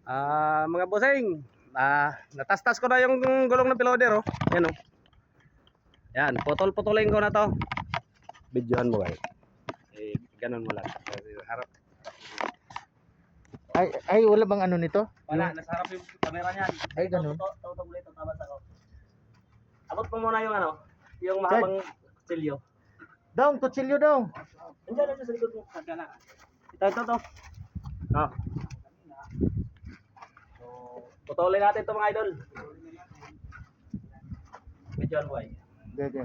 Mga bossing, natastas ko na yung gulong ng piloder, oh. Yan, oh. Yan, putol-putulin ko na to. Videohan mo, guys. Ganun mo lang. Harap. Ay, wala bang ano nito? Wala, nasa harap yung camera niyan. Ay, ganun. Ito ulit, tabas ako. Abot mo muna yung ano, yung mahabang kutsilyo. Dong, kutsilyo dong. Andiyan sa likod mo. Ito. Oh. Putulin natin ito, mga idol. Videohan mo, ay. Gage.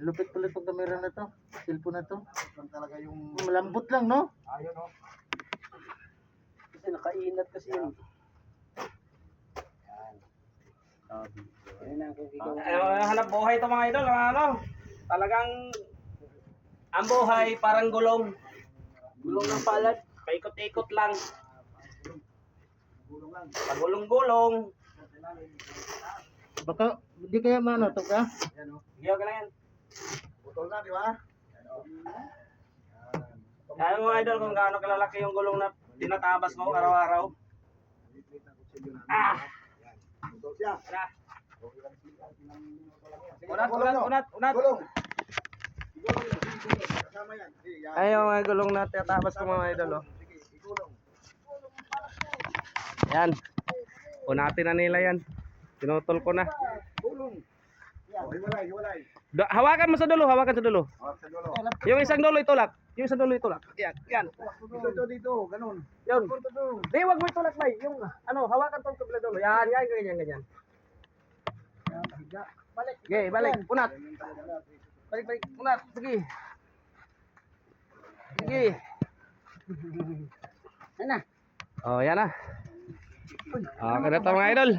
Lupit pala itong camera na to. Cellphone na to. Talaga yung Malambot lang, no? ayun oh. Kasi nakainat kasi yun. Hanap buhay ito, mga idol. Ano? Talagang ang buhay parang gulong. Gulong ng palad. Paikot-ikot lang. Pagulong-gulong. Baka, di kaya maano to ka? Giyaw ka lang yan. Putol na, di ba? Kaya mga idol kung gaano kalalaki yung gulong na tinatabas mo araw-araw. Putol siya. Unat. Gulong. Kasama yan. Yan. Ay, yung mga gulong na tinatabas ko, mga idol, oh. Sige, igulong. Yan. Unatin na nila yan. Tinutol ko na. Gulong. Oh, hiwalay. Hawakan mo sa dulo, Hawak sa dulo. Yung isang dulo itulak. Yan. Dito, ganun. Yun. Di, wag mo itulak, bay. Yung, hawakan tong kabila dulo. Yan, ganyan. Balik. Unat. Balik. Unat. Sige. Yan na. Oh, yan na. Okay na ito, mga idol.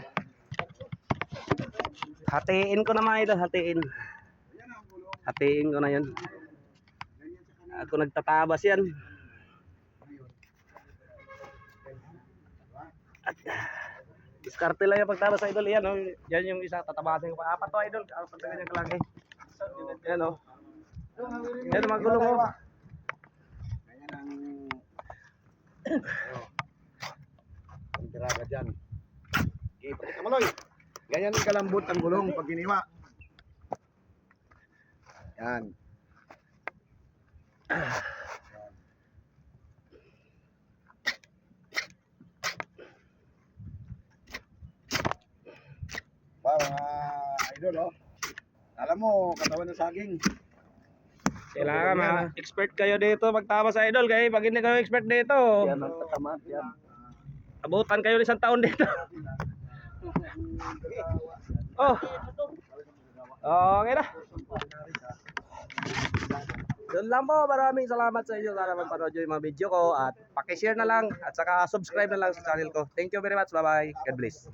Hatiin ko na, mga idol. Hatiin ko na yun. Ako nagtatabas yan. At diskarte lang yung pagtabas, idol. Yan, oh. Yan yung isa. Tatabasin ko pa. Apat to, idol. Apat na ganyan kalaki. Yan, oh. Yan, mga gulong, oh. Ganyan ang tiraga dyan. Okay, pati kamaloy. Ganyan ang kalambot ang gulong pag giniwa. Yan. Wow, mga idol, oh. Alam mo, katawan ng saging. Kailangan ma-expert kayo dito magtabas, idol. Kaya pag hindi kayo expert dito, Yan ang tatama. Yan. abutan kayo ng isang taon dito. Oh. Okay na. Yun lang po. Maraming salamat sa inyo. Sana magpanood yung mga video ko. At pakishare na lang. At saka subscribe na lang sa channel ko. Thank you very much. Bye bye. God bless.